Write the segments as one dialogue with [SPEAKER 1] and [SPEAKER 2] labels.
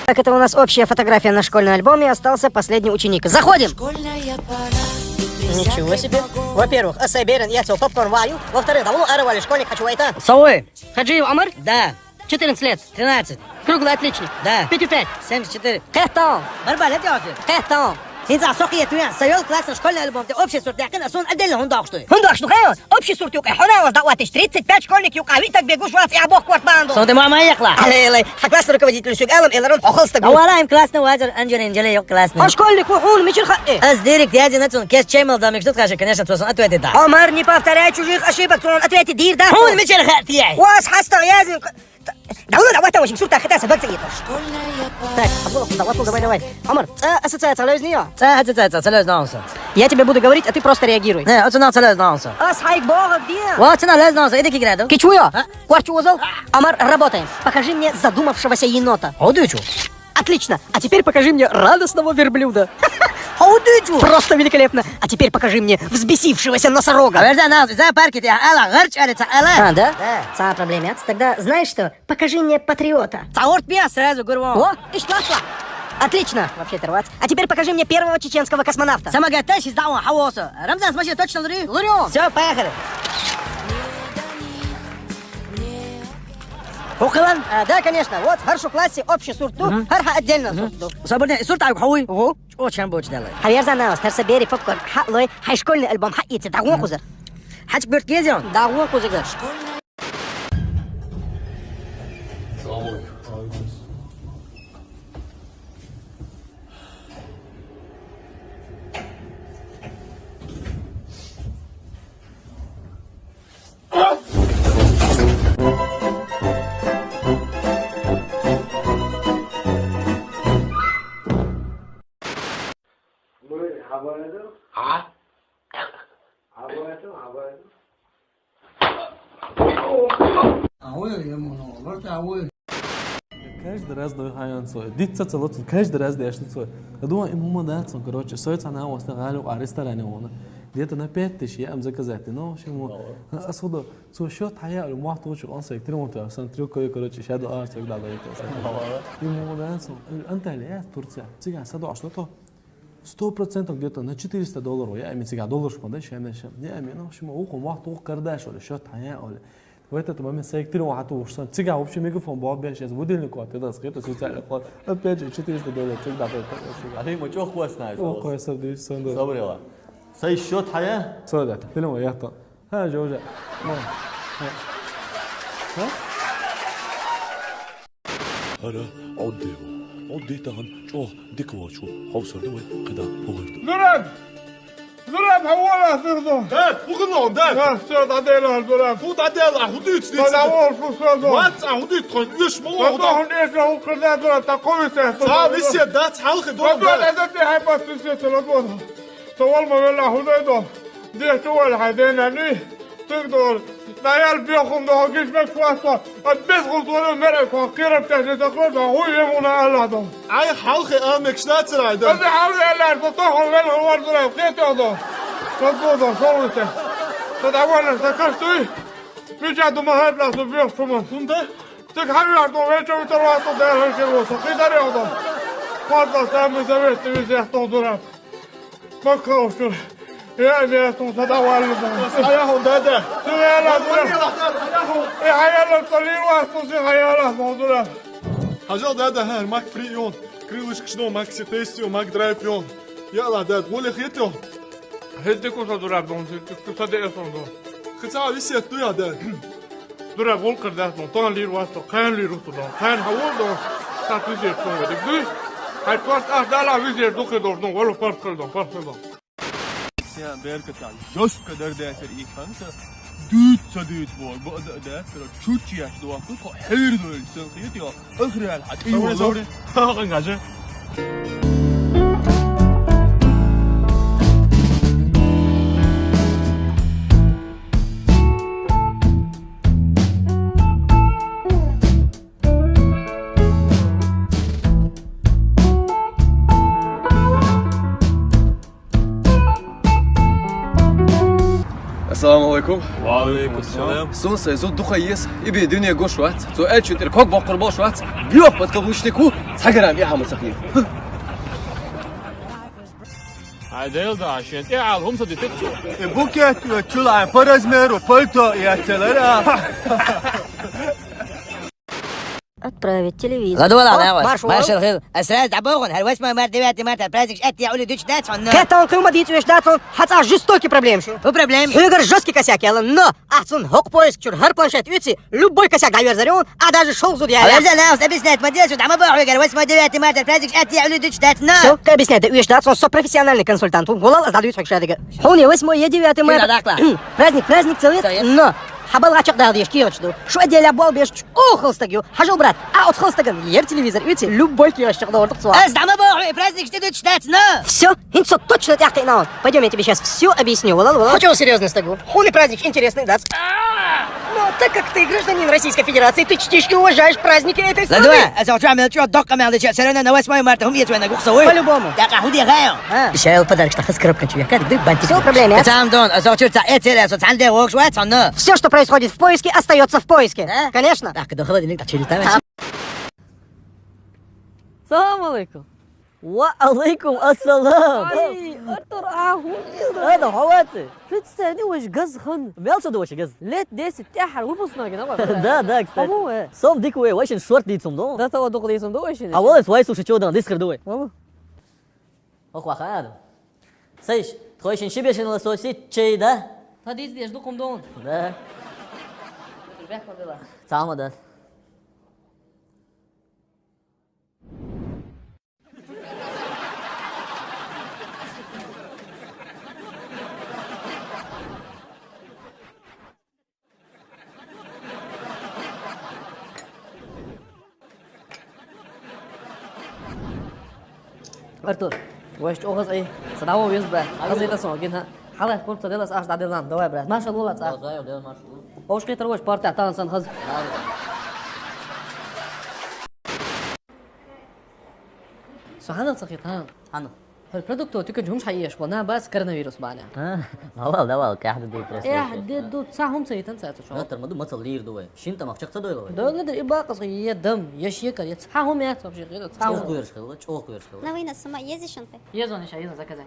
[SPEAKER 1] Так, это у нас общая фотография на школьном альбоме. Остался последний ученик. Заходим! Ничего себе. Во-первых, Асайберин, я попкорн ваю. Во-вторых, давно орывали школьник, хочу это.
[SPEAKER 2] Савой.
[SPEAKER 1] Хаджиев Амар?
[SPEAKER 2] Да.
[SPEAKER 1] 14 лет.
[SPEAKER 2] 13.
[SPEAKER 1] Круглый отличник.
[SPEAKER 2] Да.
[SPEAKER 1] 5,5.
[SPEAKER 2] 74.
[SPEAKER 1] Кэтон.
[SPEAKER 2] Барбалет يا
[SPEAKER 1] Кэтон.
[SPEAKER 2] إذا سقيت ويا سيول كلاس школьный альбом, ты общий сорт, я конечно, отдельно хундак что.
[SPEAKER 1] Хундак что кайо? Общий сорт юкай. Хуна вас даватиш. 35 школьник юкай. Витак бегуш вас и обох кварт банду.
[SPEAKER 2] Сонды мама ехала.
[SPEAKER 1] Алей-лей. Классный руководитель сюк элем, элерон охолстак.
[SPEAKER 2] Авалаем классный вазер, Анджелин Анджелей yok классный.
[SPEAKER 1] А школьник он мечер хатти.
[SPEAKER 2] Аз директ я один отцон, кес чемел дамик, что скажешь, конечно, то он ответит да.
[SPEAKER 1] Омар, не повторяй чужих ошибок, он ответит дир, да?
[SPEAKER 2] Он мечер хатти яй.
[SPEAKER 1] Вас хаста язин. Давно давай очень сурта хатаса баксагит. Так, Абдулlah, давай. Омар, ассоциация лезниё.
[SPEAKER 2] Целёз наунса.
[SPEAKER 1] Я тебе буду говорить, а ты просто реагируй.
[SPEAKER 2] Не, отцон целёз наунса.
[SPEAKER 1] Асхайк бога где?
[SPEAKER 2] Вот цена лез наунса, иди киграду.
[SPEAKER 1] Кичуё? Кварчузал? Омар, работаем. Покажи мне задумавшегося енота.
[SPEAKER 2] Одучу.
[SPEAKER 1] Отлично. А теперь покажи мне радостного верблюда.
[SPEAKER 2] Одучу.
[SPEAKER 1] Просто великолепно. А теперь покажи мне взбесившегося носорога.
[SPEAKER 2] Верда наунса, за парки ты ала, гарч алица ала.
[SPEAKER 1] А, да?
[SPEAKER 2] Да.
[SPEAKER 1] Са проблемец. Тогда знаешь что? Покажи мне патриота.
[SPEAKER 2] Цаорт меня сразу гурвом.
[SPEAKER 1] О, ты шла. Отлично. Вообще-то рвать. А теперь покажи мне первого чеченского космонавта.
[SPEAKER 2] Сама готовь, сдавай хавоса. Рамзан, смотри, точно лури. Лурю. Все, поехали. Ухалан?
[SPEAKER 1] Да, конечно. Вот, в харшу классе общий сурту, харха отдельно сурту.
[SPEAKER 2] Свободный сурт, а хуй.
[SPEAKER 1] Ого.
[SPEAKER 2] Очень больше делай.
[SPEAKER 1] Хаверза наус, тарсабери, попкорн, хатлой, хай школьный альбом, хаити, да гонкуза.
[SPEAKER 2] Хач бёрт гезион.
[SPEAKER 1] Да гонкуза, гаш.
[SPEAKER 3] Каждый раз даю хайан свой. Дитца целоцу, каждый раз даешь свой. Я думаю, ему модаться, короче, стоит она у вас на галю, а ресторане он. Где-то на 5000 я им заказать. Ну, в общем, особо, свой счет хая, или мать тоже он сек, три монта, сан трюкой, короче, шаду арт, так далее. Ему модаться. Анталия, Турция. Цыган, саду, а что то? 100% где-то на $400. Я имею цыган, доллар шпандаш, я имею, ну, в общем, ухо, мать ух кардаш, или счет хая, или. В этот момент сектору вахту что цыган вообще мегафон бал бьешь из будильник вот это скрыто социальный ход опять же $400 всегда будет
[SPEAKER 4] أخي ما تشوف كويس نايف.
[SPEAKER 3] أوه كويس صدق صندوق
[SPEAKER 4] صبري لا. سي الشوط حياة.
[SPEAKER 3] صدق تلمو يحطه ها جوجا
[SPEAKER 5] هلا عديتهم شو ديكوا شو حوصل دوي قدا بوغرت
[SPEAKER 6] زراب حوالا سردو
[SPEAKER 4] داد وغلون داد.
[SPEAKER 6] سرد عديلا زراب
[SPEAKER 4] فوت عدال عهوديت سنيت.
[SPEAKER 6] تداول فو سردو
[SPEAKER 4] وات عهوديت خن يش مو
[SPEAKER 6] وضعهم
[SPEAKER 4] عهود.
[SPEAKER 6] ايش لو كردا زراب تقوي سهل
[SPEAKER 4] صعب يصير دات حلقة دور
[SPEAKER 6] وضعهم
[SPEAKER 4] داد.
[SPEAKER 6] ادتي هاي بس تسير تلقوها طول ما بلا هديدو دي شوال حدينا ني تقدر نايل بيخم ده جسمك فاسا البيت غلطونا مرق وقيرة بتحدي تقرده هو يمونا الله ده
[SPEAKER 4] عاي حلقة أمك شناتر عيدا.
[SPEAKER 6] بس حاولي الله تطوحوا منه الورد زراب كيف يهدو تقوده صورته تدعوانا سكرتوي بيجادو ما هاد لا سبيخ شما
[SPEAKER 4] سنده.
[SPEAKER 6] تكحبي عردو ويشو بترواتو دير هنشيرو سقيدر يهدو فاضل سامي زبيت بيزيحتو زراب مكروشو يا بيتو تدعوا لبا
[SPEAKER 4] حياهم دادا.
[SPEAKER 6] سيالا زراب اي حيالا القليل واسطو سي حيالا موضوع
[SPEAKER 4] حاجة دادا هاي ماك فريون. كريلش كشنو ماك سيتيسيو ماك درايفيون. يلا داد ولي خيتيو.
[SPEAKER 6] هديكو زراب دون سيكو صديقتون دون
[SPEAKER 4] خطا يصير تويا داد.
[SPEAKER 6] زراب ولقر داتون طان لير واسطو قان لير واسطو دون قان حول دون تاتو زير تون ودك دوي هاي كواست دالا ويزير دوكي دور دون ولو فرق دون
[SPEAKER 7] يا بيركت يعني جوش قدر داتر إيه خمسة دوت صديت بول بقدر داتر تشوتشي عش دوا كل حير دول سلخيت يا آخر الحد إيه
[SPEAKER 4] صوري.
[SPEAKER 7] والله
[SPEAKER 4] غنجة.
[SPEAKER 8] السلام عليكم.
[SPEAKER 7] وعليكم السلام.
[SPEAKER 8] سون سيزود دخيس يبي دنيا قوش وقت سؤال شو تركوك بقر باش وقت بيوك بتقبلوش تكو سحقرام يا حمد سخير
[SPEAKER 7] عديل ده عشان تعال هم صدي تكسو.
[SPEAKER 6] بوكيت وتشلع برزمر وبلطو يا تلرا.
[SPEAKER 1] Отправить телевизор.
[SPEAKER 2] غدوة
[SPEAKER 1] О,
[SPEAKER 2] لا
[SPEAKER 1] марш,
[SPEAKER 2] ماشي
[SPEAKER 1] вау.
[SPEAKER 2] الخير أسرائيل تعبوغن هل واسمه مردوات مارتا برازيكش أتي أولي دوش داتس عنا
[SPEAKER 1] Кетон кылмадит веш датсон, хаца жестокий проблем шу.
[SPEAKER 2] هو проблем
[SPEAKER 1] Игорь жесткий косяк ялы, но ахцун хок поиск чур хар планшет үтси, любой косяк гаверь зарён, а даже шел зуд я.
[SPEAKER 2] أرزل ناس أبسنات مدينة شو عم بوحي قال واسمه مردوات مارتا برازيكش أتي أولي دوش داتس
[SPEAKER 1] Все, как объяснять, да, датсон, со профессиональный консультант, голал задают свой шадыга. Хуни, 8 9 марта. Праздник целый, но حبل غاتشق ده ديش كيوتشدو شو ادي لابول بيش خلصتقيو حاجه برات خلصتقن ير телевизор үтси, любой киошчик да ортук суа.
[SPEAKER 2] أس عم بوحي برازيكش دوش داتس نا
[SPEAKER 1] Все, инцо точно тяхты на. Пойдем, я тебе сейчас все объясню. Хочу серьезно стагу. Хули праздник интересный, да? Но так как ты гражданин Российской Федерации, ты чтишь и уважаешь праздники этой страны.
[SPEAKER 2] لدوا أسا تعمل شو دقة ما عندك سرنا نواس ما يمرت هم يتوانا قصوي
[SPEAKER 1] По-любому.
[SPEAKER 2] دقة هودي غايو
[SPEAKER 1] Обещаю подарок, что خسكرب кончу. Я как бы бантик. Все проблемы.
[SPEAKER 2] تعم دون أسا شو تاع إتلا أسا تعندي وقش وات عنا
[SPEAKER 1] Все, что происходит в поиске, остается в поиске. Конечно.
[SPEAKER 2] Так دخل اللي تحكي تمام
[SPEAKER 9] السلام عليكم.
[SPEAKER 1] وعليكم السلام.
[SPEAKER 9] أرتر أهون.
[SPEAKER 1] هذا حواتي.
[SPEAKER 9] بتستني وش جز خن.
[SPEAKER 1] بيالصد وش جز.
[SPEAKER 9] ليت ديس تحر وبصنا جنابا.
[SPEAKER 1] Да, кстати.
[SPEAKER 9] أبوه.
[SPEAKER 1] Сом дикуе, очень шорт дицум, да?
[SPEAKER 9] ده توا دقل يسم دوش.
[SPEAKER 1] А вот свой суши чудо, дискр дуе.
[SPEAKER 9] أبوه.
[SPEAKER 1] أخوة خالد. سيش، تخويش نشبيش إنه سوسي تشي ده.
[SPEAKER 9] هديز ديش دقم دون.
[SPEAKER 1] ده. تعال ده.
[SPEAKER 9] أرتر. وش أغز إيه؟ صداوة ويزبط. أغز إيه تسمع جنها. حلا كل صديلا سأش دادلان دواء برا. ما شاء الله لا تسأل. وش كي تروش بارتي عطان سن خز. سبحان الله سخيط ها.
[SPEAKER 1] أنا.
[SPEAKER 9] البرودكتو تكجهمش حقيقة شبنا بس كورونا فيروس بعنا.
[SPEAKER 1] والله كحد دي بس.
[SPEAKER 9] إيه حدد دو تساهم سيتن ساعته شو.
[SPEAKER 1] ترى مدو مثل لير دوي. شنت ما خشك تدوي لوي.
[SPEAKER 9] دول ندر إباق قصية دم يشيكر يتساهم يا صبشي غير تساهم.
[SPEAKER 1] قويرش خلوه، чего قويرش خلوه.
[SPEAKER 10] На войну сама ездишь он ты?
[SPEAKER 9] يزون إيش عايزنا زكاة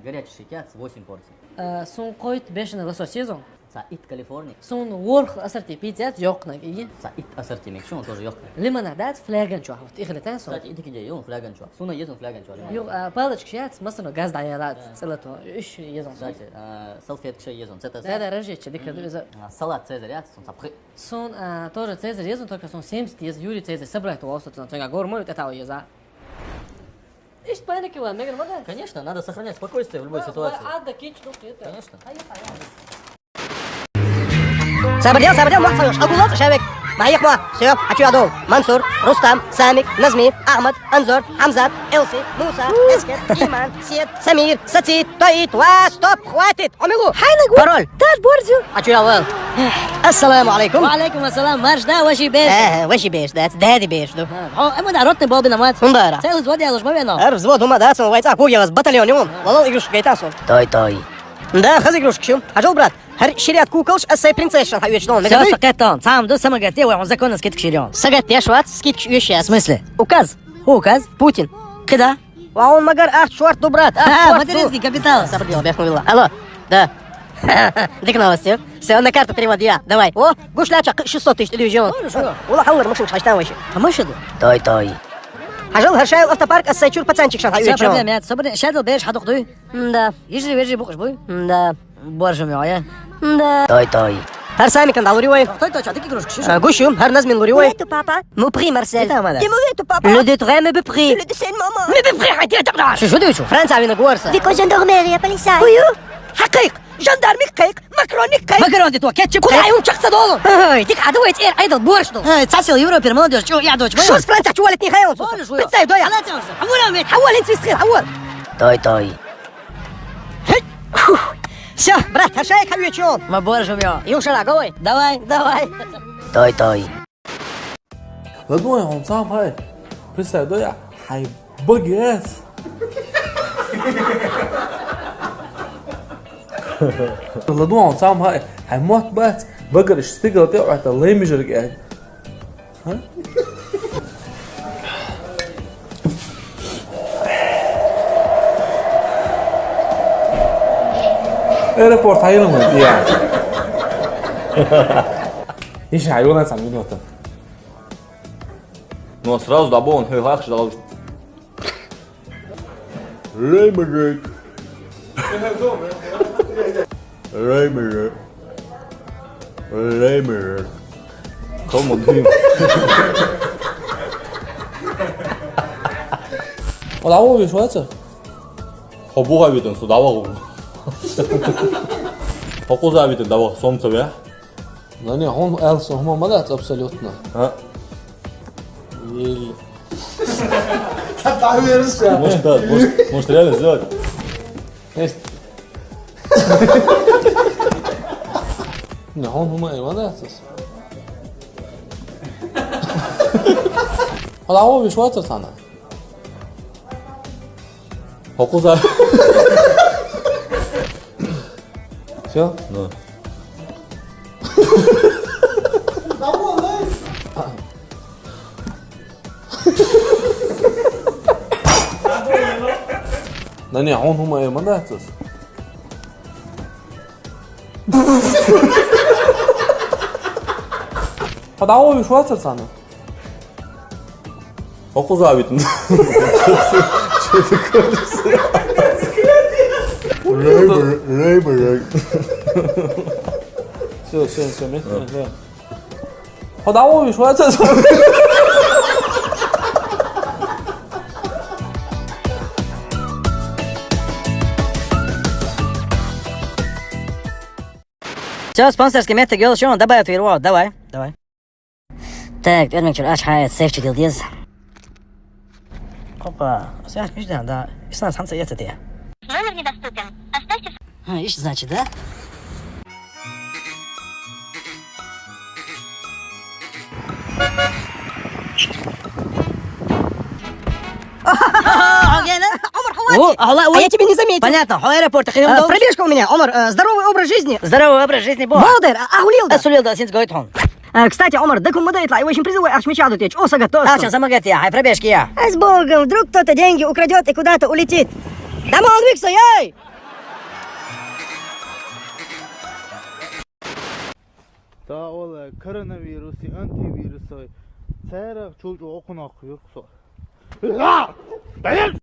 [SPEAKER 1] Горячий кят 8 порций.
[SPEAKER 9] سون قويت بيشنا لسه سيزون.
[SPEAKER 1] Саид Калифорния.
[SPEAKER 9] سون ورخ أسرتي بيتزات يوقنا إيه.
[SPEAKER 1] Саид ассортимент, что он тоже ёхт.
[SPEAKER 9] لما نعدات فلاجن شو حوت إخلي تانسون.
[SPEAKER 1] Кстати, иди كده يوم فلاجن شو. Суна يزون فلاجن شو.
[SPEAKER 9] يو بالش كشيات مثلا غاز دعيالات سلطة إيش يزون.
[SPEAKER 1] Кстати, салфетки شيء يزون.
[SPEAKER 9] هذا رجع كذي كذا إذا.
[SPEAKER 1] Салат Цезарь, сон сапхи.
[SPEAKER 9] سون тоже Цезарь يزون только сон 70 يز يوري Цезарь собрать его остаться. Тонга гормон это его еза. إيش بينك يا ميجر ماذا؟
[SPEAKER 1] Конечно, надо сохранять спокойствие в любой ситуации.
[SPEAKER 9] عاد كيتش это.
[SPEAKER 1] Конечно.
[SPEAKER 2] صبر محفوظ أقول شابك معي إخوة سيف حكي عدو منصور رستم سامي نزمي أحمد أنزور حمزة إلسي موسى إسكت إيمان سيد سمير ستيت طيت وستوب خواتت عملوا حينك بارول تاج بورزو حكي عوال السلام عليكم
[SPEAKER 1] وعليكم السلام مارش ده وشي بيش.
[SPEAKER 2] وشي بيش دادي بيش دو
[SPEAKER 1] أما ده عرضني بابي نمات.
[SPEAKER 2] مبارك
[SPEAKER 1] سيلز ودي على شبابي أنا.
[SPEAKER 2] عرف زود هما داتسون وايتاك بويا بس بطليون والله يجوش جيتاسون
[SPEAKER 1] توي.
[SPEAKER 2] ده خزي جوش كشوم حاجة برات هر شريات كوكلش أسي برنسيشن حيوش نون
[SPEAKER 1] Все сакетон. Сам до сама гатя, он закон скидки ширен.
[SPEAKER 2] سجت يا شوات سكيت يوش
[SPEAKER 1] В смысле?
[SPEAKER 2] وكاز
[SPEAKER 1] Указ?
[SPEAKER 2] بوتين
[SPEAKER 1] Когда?
[SPEAKER 2] وعون مجر أخت شوارت добрат
[SPEAKER 1] Материнский капитал.
[SPEAKER 2] صبر ديال بيخ والله алло да ديك новости все на карту переводя давай о قوش لا 600 тысяч телевизион والله حور مش حاجتان وش
[SPEAKER 1] А мы что? Той.
[SPEAKER 2] حاجل هرشاي الأوتوبارك السيتشور باتسانчик شان
[SPEAKER 1] Все
[SPEAKER 2] حيوش
[SPEAKER 1] проблемы, я собрал, шадал беш, хадух дуй.
[SPEAKER 2] да
[SPEAKER 1] Ежели бухаш буй.
[SPEAKER 2] да
[SPEAKER 1] Боже мой, я.
[SPEAKER 2] да
[SPEAKER 1] Той.
[SPEAKER 2] هر سامي كان دالوري وين
[SPEAKER 1] Той, что ты игрушка?
[SPEAKER 2] قوشيوم هر نزمين لوري وين
[SPEAKER 1] Это папа.
[SPEAKER 2] موبري مارسيل
[SPEAKER 1] Это мадам.
[SPEAKER 2] موفيتو بابا لو دي تري مي ببري لو دي سين ماما مي ببري حتى تقدر
[SPEAKER 1] Что ты учу?
[SPEAKER 2] فرنسا عندنا قورصة
[SPEAKER 10] Dico gendarmeria polizia.
[SPEAKER 2] حقيق جندرمي قيق ماكروني قيق
[SPEAKER 1] Макарон, ты то, кетчуп.
[SPEAKER 2] كوزايون شخص دولو ديك عدوية اير ايضا بورش دول
[SPEAKER 1] Цасил Европе, молодежь, что я дочь.
[SPEAKER 2] شو فرنسا شو ولتني خيون بتساي دويا
[SPEAKER 1] حول
[SPEAKER 2] حول انت في صغير حول
[SPEAKER 1] Той.
[SPEAKER 2] все брат هرشايك حبيبي شلون
[SPEAKER 1] ما боже мой.
[SPEAKER 2] يوشلا قوي
[SPEAKER 1] Давай. Той.
[SPEAKER 3] Я думаю, он сам хай. Представь, да я хай багес. لدوان صام هاي موت بات بقر اشتغل تقع الله مجرك قاعد ها ايربورت هاي لما يعني ايش عيونها تعملين وقتها
[SPEAKER 8] Ну, сразу до бон, хай ждал.
[SPEAKER 5] Реймерик. Реймерик. Реймерик.
[SPEAKER 8] Кому дым?
[SPEAKER 3] 나오기 좋았죠?
[SPEAKER 8] 허보가 비든 소 나와고. 허고자 비든 나와 솜서야?
[SPEAKER 3] 아니 혼 엘서 هم مدات абсолютно.
[SPEAKER 8] ها?
[SPEAKER 3] يلي
[SPEAKER 8] Может реально сделать?
[SPEAKER 3] Не, هون هم ايه مدات 나오기 좋았잖아.
[SPEAKER 8] 허고자.
[SPEAKER 3] Все?
[SPEAKER 8] Ну.
[SPEAKER 3] Да не, он هم ايه مدات 나오기 좋았잖아.
[SPEAKER 8] 허고자 비든.
[SPEAKER 5] Реймерик.
[SPEAKER 3] все, медленно. 나오기 좋았잖아.
[SPEAKER 2] Все, спонсорский метод гел, что он добавит перевод, давай. Так, первый вечер, хайт, сейфчик гилдиз. Опа, связь между, да, и с нас санкция есть это.
[SPEAKER 10] Номер недоступен. Оставьте...
[SPEAKER 2] Ишь, значит, да? О, а я тебя не заметил.
[SPEAKER 1] Понятно, аэропорт,
[SPEAKER 2] Пробежка у меня, Омар, здоровый образ жизни.
[SPEAKER 1] Здоровый образ жизни, бо.
[SPEAKER 2] Балдер, ахулил да.
[SPEAKER 1] Сулил да, синц говорит он.
[SPEAKER 2] Кстати, Омар, да кому дает, его очень призывай, арчмечаду течь, осага то.
[SPEAKER 1] Сейчас замогает я, ай пробежки я.
[SPEAKER 2] С Богом, вдруг кто-то деньги украдет и куда-то улетит. Дамон, Викса, ей!
[SPEAKER 6] Da ola koronavirusi, antivirusi, tsayrak çocuğu okuna akıyor. Dayan!